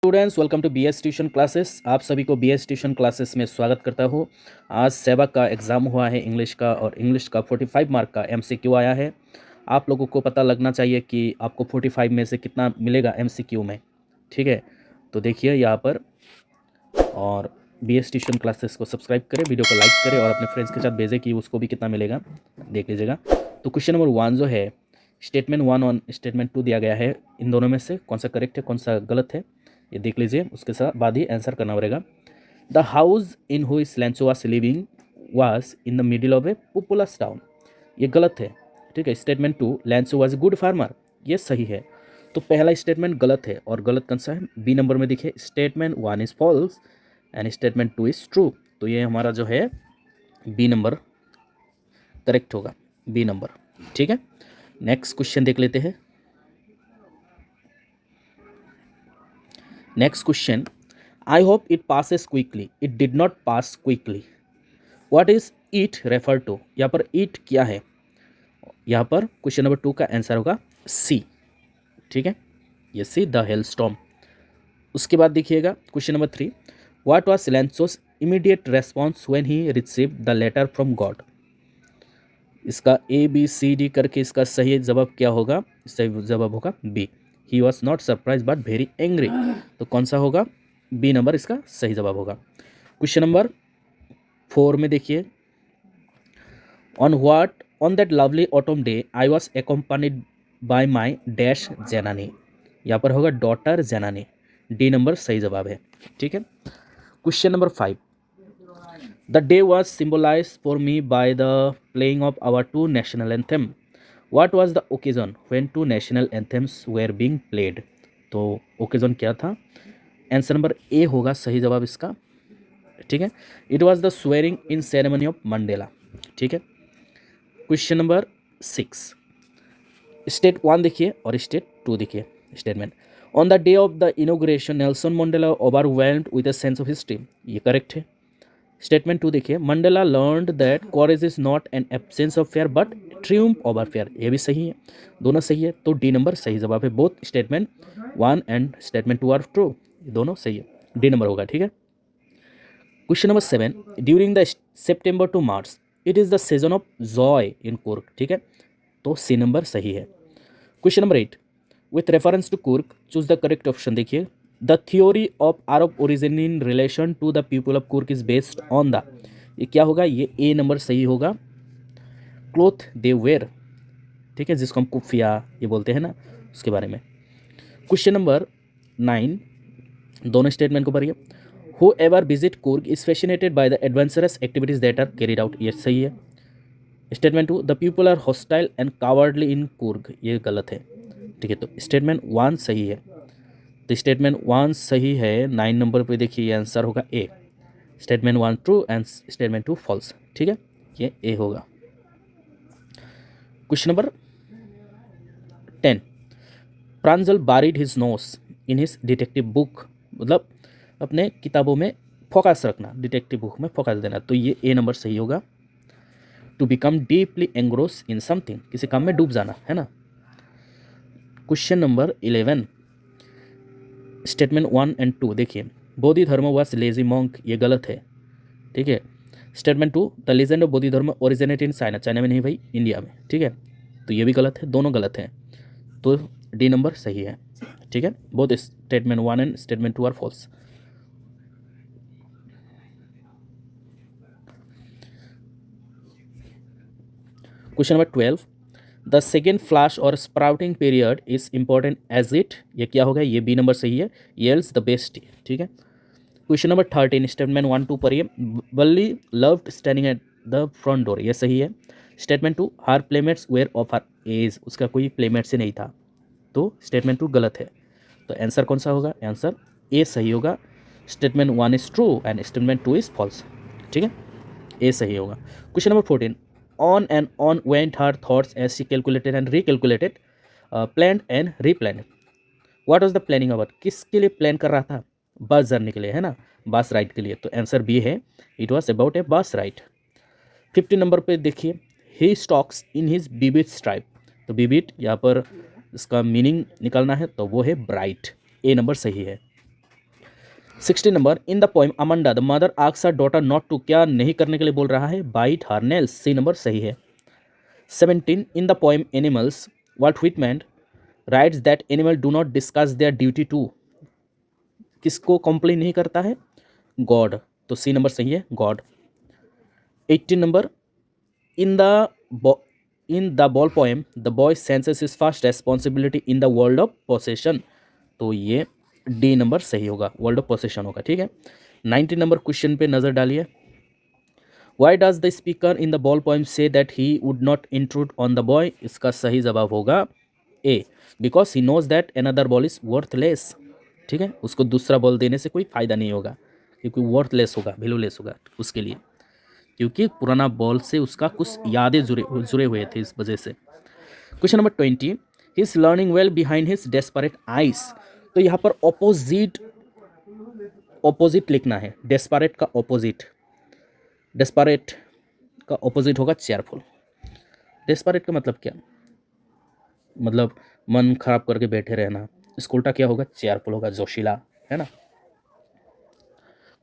Students welcome to BS tuition classes. आप सभी को बीएस ट्यूशन क्लासेस में स्वागत करता हूँ। आज सेवा का एग्ज़ाम हुआ है इंग्लिश का, और इंग्लिश का 45 मार्क का एमसीक्यू आया है। आप लोगों को पता लगना चाहिए कि आपको 45 में से कितना मिलेगा एमसीक्यू में। ठीक है, तो देखिए यहाँ पर, और बीएस ट्यूशन क्लासेस को सब्सक्राइब करें, वीडियो को लाइक करें और अपने फ्रेंड्स के साथ भेजें कि उसको भी कितना मिलेगा, देख लीजिएगा। तो क्वेश्चन नंबर 1 जो है, स्टेटमेंट 1 और स्टेटमेंट 2 दिया गया है। इन दोनों में से कौन सा करेक्ट है, कौन सा गलत है, ये देख लीजिए। उसके साथ बाद ही आंसर करना पड़ेगा। The house in which Lencho was living was in the middle of a populous town, ये गलत है। ठीक है। Statement 2, Lencho was a good farmer, ये सही है। तो पहला स्टेटमेंट गलत है, और गलत कौन सा है, बी नंबर में देखिए। Statement 1 is false and statement 2 is true. तो ये हमारा जो है बी नंबर करेक्ट होगा, बी नंबर। ठीक है, नेक्स्ट क्वेश्चन देख लेते हैं। Next question, I hope it passes quickly, it did not pass quickly, what is it refer to. यहाँ पर इट क्या है, यहाँ पर क्वेश्चन नंबर 2 का आंसर होगा सी। ठीक है, ये सी, द हेल स्टॉर्म। उसके बाद देखिएगा question number 3, what was Lencho's immediate response when he received the letter from God. इसका ए बी सी डी करके इसका सही जवाब क्या होगा, सही जवाब होगा B. He was not surprise but very angry. तो कौन सा होगा, बी नंबर इसका सही जवाब होगा। क्वेश्चन नंबर 4 में देखिए, on that lovely autumn day I was accompanied by my dash Janani. यहाँ पर होगा डॉटर जैनानी, डी नंबर सही जवाब है। ठीक है। Question number 5, the day was symbolize for me by the playing of our 2 national anthem. What was the occasion when 2 national anthems were being played. तो occasion क्या था, आंसर नंबर ए होगा सही जवाब इसका। ठीक है, it was the swearing in ceremony of Mandela. ठीक है। क्वेश्चन नंबर 6, स्टेट 1 देखिए और स्टेट 2 देखिए। Statement, on the day of the inauguration Nelson Mandela overwhelmed with a sense of history, ये करेक्ट है। स्टेटमेंट 2 देखिए, Mandela learned that courage is not an absence of fear but triumph over fear, ये भी सही है, दोनों सही है। तो डी नंबर सही जवाब है। Both statement 1 and statement 2 are true, दोनों सही है, डी नंबर होगा। ठीक है। Question number 7, during the September to March it is the season of joy in Coorg. ठीक है, तो सी नंबर सही है। Question number 8, with reference to Coorg choose the correct option. देखिए, the theory of Arab origin in relation to the people of Coorg is based on the, ये क्या होगा, ये ए नंबर सही होगा, क्लोथ दे वेयर। ठीक है, जिसको हम कुफिया ये बोलते हैं ना, उसके बारे में। क्वेश्चन नंबर 9, दोनों स्टेटमेंट को पढ़िए। Whoever visit Coorg is fascinated by the adventurous activities that are carried out, ये सही है। Statement 2, the people are hostile and cowardly in Coorg, ये गलत है। ठीक है, तो स्टेटमेंट 1 सही है। तो स्टेटमेंट 1 सही है। 9 नंबर पे देखिए, ये आंसर होगा A. Statement 1 true and statement 2 false. ठीक है, ये ए होगा। Question number 10, Pranjal buried his nose in his detective book, मतलब अपने किताबों में फोकस रखना, डिटेक्टिव बुक में फोकस देना, तो ये ए नंबर सही होगा। To become deeply engrossed in something, किसी काम में डूब जाना, है ना। क्वेश्चन नंबर 11, स्टेटमेंट 1 एंड 2 देखिए, बोधि धर्म वाज लेजी मॉन्क, ये गलत है। ठीक है। स्टेटमेंट 2, द लीजेंड ऑफ बोधि धर्म ओरिजिनेट इन चाइना, चाइना में नहीं भाई, इंडिया में। ठीक है, तो ये भी गलत है, दोनों गलत हैं, तो डी नंबर सही है। ठीक है, both statement 1 and statement 2 are false. Question number 12, the second flush और sprouting period is important as it, ये क्या होगा, ये बी नंबर सही है, येल्स द बेस्ट। ठीक है। क्वेश्चन नंबर 13, स्टेटमेंट 1 2 पढ़िए। Balli loved standing at the front door, ये सही है। Statement 2, her playmates were of her age, उसका कोई प्लेमेट्स ही नहीं था, तो स्टेटमेंट 2 गलत है। तो आंसर कौन सा होगा, आंसर ए सही होगा। Statement 1 is true and statement 2 is false. ठीक है, ए सही होगा। Question number 14, on and on went her thoughts as she calculated and recalculated, planned and replanned. What was the planning about, किसके लिए plan कर रहा था, बस जर्नी के लिए, है ना, बस राइड के लिए, तो आंसर बी है, इट वॉज अबाउट ए बस राइड। 15 नंबर पे देखिए, ही स्टॉक्स इन हिज बीबिट स्ट्राइप, तो बीबिट यहाँ पर इसका मीनिंग निकालना है, तो वो है ब्राइट, ए नंबर सही है। 60 number, in the poem Amanda the mother asks her daughter not to, क्या नहीं करने के लिए बोल रहा है, bite her nails, C number सही है। 17, in the poem animals Walt Whitman writes that animal do not discuss their duty to, किसको कंप्लेन नहीं करता है, गॉड, तो सी नंबर सही है, God. 18 number, in the in the ball poem the boy senses his first responsibility in the world of possession, तो ये D number सही होगा, वर्ल्ड ऑफ पोसेशन होगा, ठीक है। 19 नंबर क्वेश्चन पे नजर डालिए, why does the speaker in the ball poem say that he would not intrude on the boy, इसका सही जवाब होगा A, because he knows that another ball is worthless, ठीक है, उसको दूसरा बॉल देने से कोई फायदा नहीं होगा क्योंकि वर्थलेस होगा, वैल्यूलेस होगा उसके लिए, क्योंकि पुराना बॉल से उसका कुछ यादें जुड़े हुए थे, इस वजह से। Question number 20, he is learning well behind his desperate eyes, तो यहाँ पर ऑपोजिट लिखना है, डेस्परेट का ऑपोजिट, डेस्परेट का ऑपोजिट होगा चेयरफुल। डेस्परेट का मतलब क्या, मतलब मन खराब करके बैठे रहना, इसका उल्टा क्या होगा, चेयरफुल होगा, जोशीला, है ना।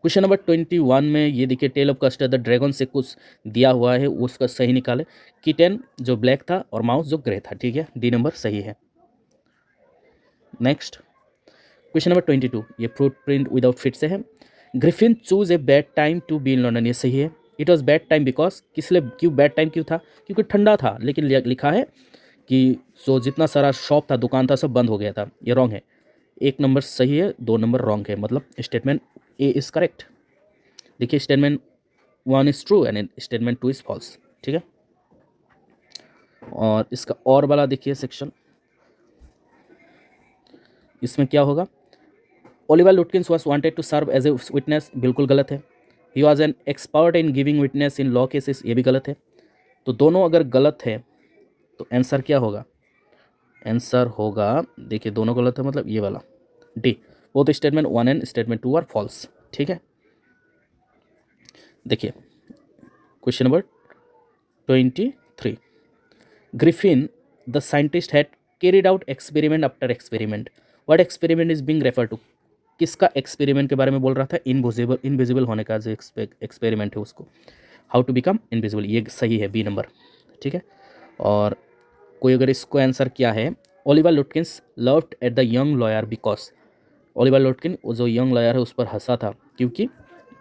क्वेश्चन नंबर 21 में ये देखिए, tale of Custard the dragon से कुछ दिया हुआ है, उसका सही निकाले, किटन जो ब्लैक था और माउस जो ग्रे था, ठीक है, डी नंबर सही है। नेक्स्ट क्वेश्चन नंबर 22, ये फ्रूट प्रिंट विदाउट फिट से है, Griffin choose a bad time to be in London, ये सही है। It was bad time because, किस लिए, क्यों बैड टाइम क्यों था, क्योंकि ठंडा था, लेकिन लिखा है कि जो जितना सारा शॉप था, दुकान था, सब बंद हो गया था, ये रॉन्ग है, एक नंबर सही है, दो नंबर रॉन्ग है, मतलब स्टेटमेंट ए इज करेक्ट। देखिए statement 1 is true and statement 2 is false, ठीक है। और इसका और वाला देखिए सेक्शन, इसमें क्या होगा, Oliver Lutkins was wanted to serve as a witness, बिल्कुल गलत है। He was an expert in giving witness in law cases, ये भी गलत है। तो दोनों अगर गलत है तो आंसर क्या होगा, आंसर होगा, देखिए दोनों गलत है, मतलब ये वाला D, both statement 1 and statement 2 are false, ठीक है। देखिए question number 23, Griffin the scientist had carried out experiment after experiment, what experiment is being refer to, किसका एक्सपेरिमेंट के बारे में बोल रहा था, इनविजिबल होने का जो एक्सपेरिमेंट है उसको, हाउ टू बिकम इनविजिबल, ये सही है, बी नंबर, ठीक है। और कोई अगर इसको आंसर क्या है, Oliver Lutkins loved at the young lawyer because, Oliver Lutkin वो जो यंग लॉयर है उस पर हंसा था क्योंकि,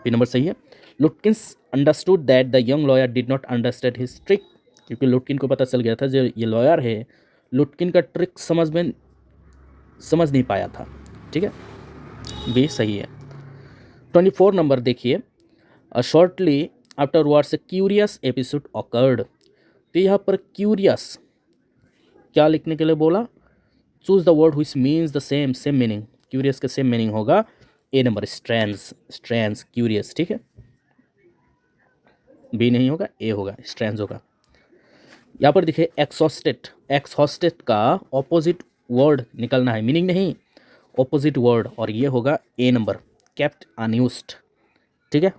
बी नंबर सही है। लुटकिंस understood that the young lawyer did not understand his trick, क्योंकि लुटकिन को पता चल गया था जो ये लॉयर है, लुटकिन का ट्रिक समझ नहीं पाया था, ठीक है, बी सही है। 24 नंबर देखिए, शॉर्टली आफ्टर वर्ड्स ए क्यूरियस एपिसोड ऑकर्ड, तो यहाँ पर क्यूरियस क्या लिखने के लिए बोला, choose the word which means the same meaning, curious का सेम मीनिंग होगा, ए नंबर स्ट्रैंड्स क्यूरियस, ठीक है, बी नहीं होगा, ए होगा, स्ट्रैंड्स होगा। यहाँ पर देखिए एक्सहॉस्टेड का ऑपोजिट वर्ड निकलना है, मीनिंग नहीं, ऑपोजिट वर्ड, और ये होगा ए नंबर, केप्ट अनयूज्ड, ठीक है।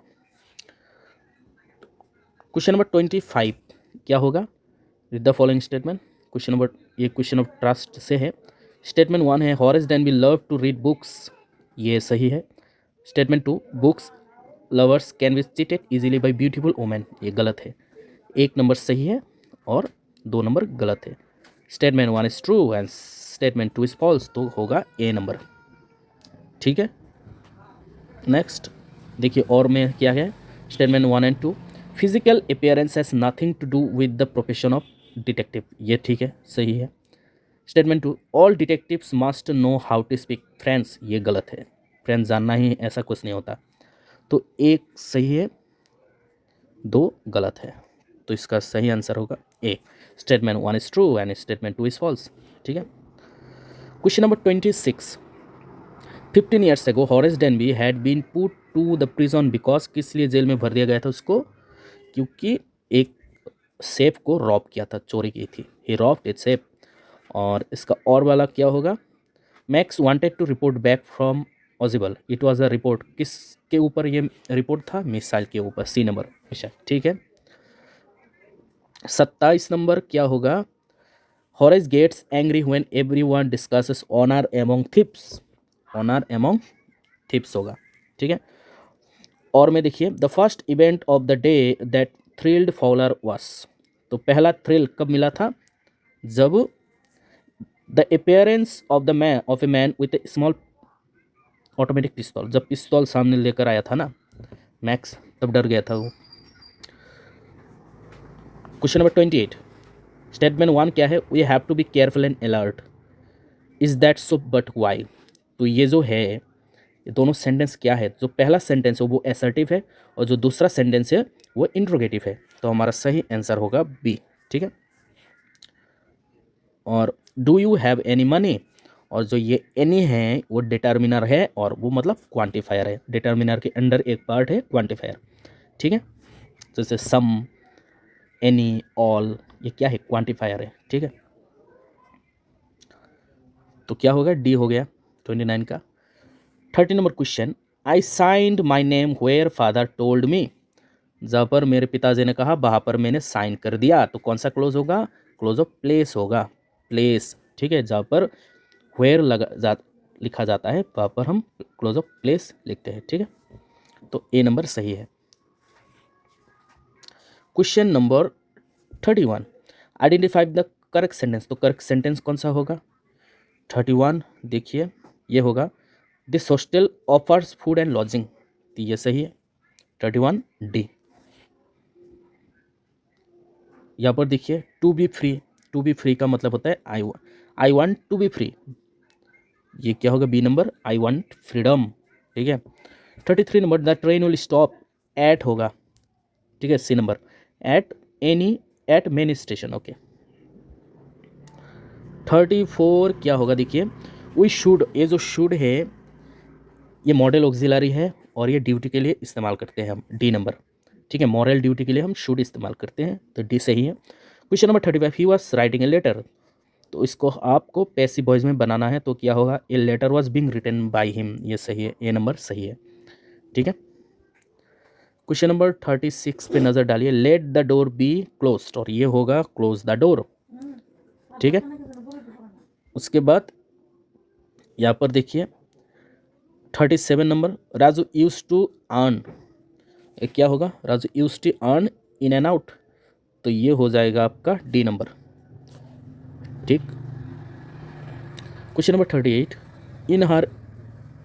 क्वेश्चन नंबर 25 क्या होगा, with the following statement, question number, ये क्वेश्चन ऑफ ट्रस्ट से है। स्टेटमेंट 1 है, Horace Denby love to read books, ये सही है। Statement 2, books lovers can be cheated easily by beautiful women, ये गलत है, एक नंबर सही है और दो नंबर गलत है। Statement 1 is true and statement 2 is false, तो होगा ए नंबर, ठीक है। नेक्स्ट देखिए और में क्या है, statement 1 and 2, physical appearance has nothing to do with the profession of detective, ये ठीक है, सही है। Statement 2, all detectives must know how to speak French, ये गलत है, फ्रेंच जानना ही ऐसा कुछ नहीं होता, तो एक सही है, दो गलत है, तो इसका सही आंसर होगा A, statement 1 is true and statement 2 is false, ठीक है। Question number 26, 15 years ago Horace Danby had been put to the prison because, किस लिए जेल में भर दिया गया था उसको, क्योंकि एक सेफ को रॉब किया था, चोरी की थी, ही रॉब्ड इट सेफ। और इसका और वाला क्या होगा, Max wanted to report back from ऑजिबल, इट वाज अ रिपोर्ट, किसके ऊपर ये रिपोर्ट था, मिसाइल के ऊपर, सी नंबर मिसाइल, ठीक है। 27 नंबर क्या होगा, Horace gets angry when everyone discusses honour among thieves, honour among thieves होगा, ठीक है। और में देखिए the first event of the day that thrilled follower was, तो पहला थ्रिल कब मिला था, जब the appearance of a man with a small automatic पिस्तौल, जब पिस्तौल सामने लेकर आया था ना मैक्स, तब डर गया था वो। क्वेश्चन नंबर 28, स्टेटमेंट 1 क्या है, we have to be careful and alert, is that so but why, तो ये जो है ये दोनों सेंटेंस क्या है, जो पहला सेंटेंस है वो असर्टिव है और जो दूसरा सेंटेंस है वो इंट्रोगेटिव है, तो हमारा सही आंसर होगा बी। ठीक है। और do you have any money, और जो ये एनी है वो डिटर्मिनर है और वो मतलब क्वांटिफायर है, डिटर्मिनर के अंडर एक पार्ट है क्वांटिफायर। ठीक है, जैसे सम, एनी, ऑल, ये क्या है, क्वांटिफायर है। ठीक है, तो क्या होगा, डी हो गया 29 का। 30 number question, I signed my name where father told me, जहाँ पर मेरे पिताजी ने कहा वहाँ पर मैंने साइन कर दिया, तो कौन सा क्लोज होगा, क्लोज ऑफ प्लेस होगा, प्लेस। ठीक है, जहाँ पर वेयर लिखा जाता है वहाँ पर हम क्लोज ऑफ प्लेस लिखते हैं। ठीक है, तो ए नंबर सही है। Question number 31, identify the correct sentence, तो करेक्ट सेंटेंस कौन सा होगा। 31 देखिए ये होगा, दिस हॉस्टल ऑफर्स फूड एंड लॉजिंग, तो ये सही है 31 डी। यहाँ पर देखिए to be free, to be free का मतलब होता है I want to be free, ये क्या होगा, B number, I want freedom. ठीक है। 33 number, the train will stop at होगा। ठीक है, C number, at many station. Okay. 34 क्या होगा, देखिए वी शुड, ये जो शुड है ये मॉडल ऑक्सिलरी है और ये ड्यूटी के लिए इस्तेमाल करते हैं हम, डी नंबर। ठीक है, मॉरल ड्यूटी के लिए हम शुड इस्तेमाल करते हैं, तो डी सही है। Question number 35, he was writing a letter, तो इसको आपको पैसिव वॉइस में बनाना है, तो क्या होगा, a letter was being written by him, ये सही है, ए नंबर सही है। ठीक है। क्वेश्चन नंबर 36 पे नज़र डालिए, let the door be closed, और ये होगा क्लोज द डोर। ठीक है, उसके बाद यहाँ पर देखिए 37 number, Raju use to earn, ये क्या होगा, Raju use to earn in and out, तो ये हो जाएगा आपका डी नंबर। ठीक। Question number 38, in her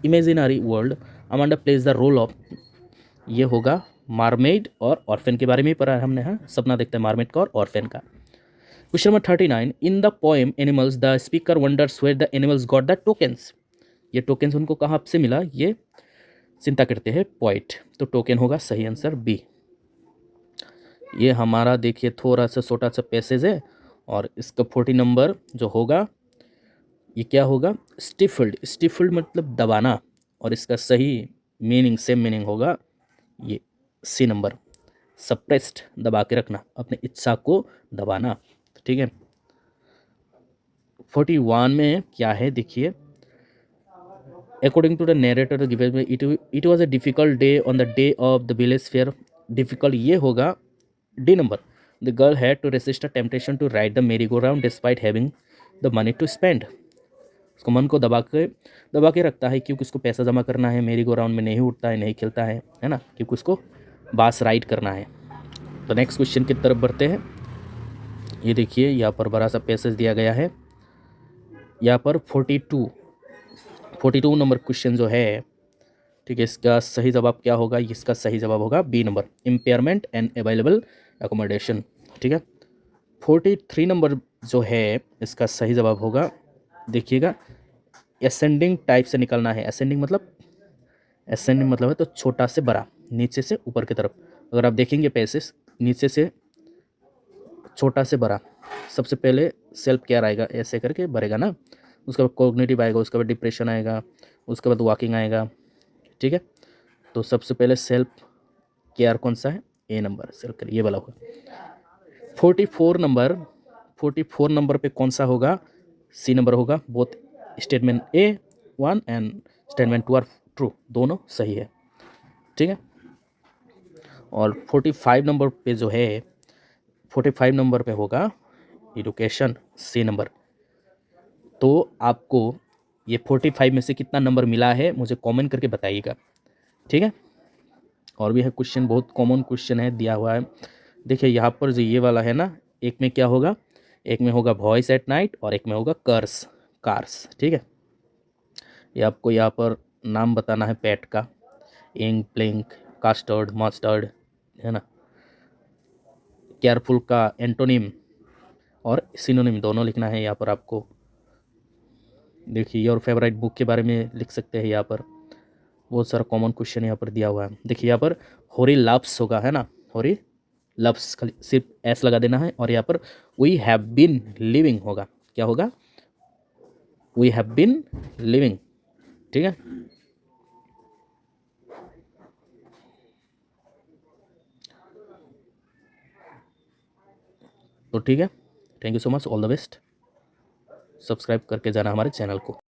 imaginary world Amanda plays the role of, ये होगा मार्मेड और ऑर्फेन के बारे में ही पढ़ा है हमने, हाँ, सपना देखते हैं मार्मेड का और ऑर्फेन का। Question number 39, in the poem animals the speaker wonders where the animals got the tokens, ये टोकन्स उनको कहाँ से मिला, ये चिंता करते हैं पोइट, तो टोकन होगा सही आंसर बी। ये हमारा देखिए थोड़ा सा छोटा सा पैसेज है और इसका 40 नंबर जो होगा ये क्या होगा, स्टिफल्ड, स्टिफल्ड मतलब दबाना, और इसका सही मीनिंग सेम मीनिंग होगा ये सी नंबर, सप्रेस्ड, दबा के रखना, अपनी इच्छा को दबाना। ठीक है। 41 में क्या है देखिए, according to the narrator given में it was a difficult day on the day of the village fair, difficult ये होगा D number, the girl had to resist a temptation to ride the merry go round despite having the money to spend, उसको मन को दबा के रखता है क्योंकि उसको पैसा जमा करना है, मेरी गो राउंड में नहीं उठता है, नहीं खेलता है ना, क्योंकि उसको बास राइड करना है। तो नेक्स्ट क्वेश्चन की तरफ बढ़ते हैं। ये देखिए यहाँ पर बड़ा सा पैसेज दिया गया है, यहाँ पर 42 नंबर क्वेश्चन जो है, ठीक है, इसका सही जवाब क्या होगा, इसका सही जवाब होगा B number, impairment and available accommodation. ठीक है। 43 नंबर जो है इसका सही जवाब होगा, देखिएगा असेंडिंग टाइप से निकलना है, असेंडिंग मतलब है तो छोटा से बड़ा, नीचे से ऊपर की तरफ, अगर आप देखेंगे पैसेज नीचे से छोटा से बड़ा, सबसे पहले सेल्फ केयर आएगा, ऐसे करके बढ़ेगा ना, उसके बाद कॉग्निटिव आएगा, उसके बाद डिप्रेशन आएगा, उसके बाद वॉकिंग आएगा। ठीक है, तो सबसे पहले सेल्फ केयर कौन सा है, ए नंबर सेल्फ केयर, ये वाला होगा। 44 नंबर पे कौन सा होगा, सी नंबर होगा, both statement A 1 and statement 2 are true, दोनों सही है। ठीक है। और 45 नंबर पे जो है, 45 नंबर पे होगा एडुकेशन, सी नंबर। तो आपको ये 45 में से कितना नंबर मिला है मुझे कमेंट करके बताइएगा। ठीक है। और भी है क्वेश्चन, बहुत कॉमन क्वेश्चन है दिया हुआ है। देखिए यहाँ पर जो ये वाला है ना, एक में क्या होगा, एक में होगा वॉइस एट नाइट और एक में होगा कर्स, कार्स। ठीक है, ये आपको यहाँ पर नाम बताना है पेट का, इंक, ब्लिंक, कास्टर्ड, मस्टर्ड, है ना। केयरफुल का एंटोनिम और सिनोनिम दोनों लिखना है यहाँ पर आपको। देखिए योर फेवरेट बुक के बारे में लिख सकते हैं यहाँ पर। बहुत सारा कॉमन क्वेश्चन यहाँ पर दिया हुआ है। देखिए यहाँ पर होरी लव्स होगा, है ना, होरी लव्स, खाली सिर्फ एस लगा देना है। और यहाँ पर वी हैव बीन लिविंग होगा, क्या होगा, वी हैव बीन लिविंग। ठीक है, तो ठीक है, thank you so much, all the best. Subscribe करके जाना हमारे चैनल को।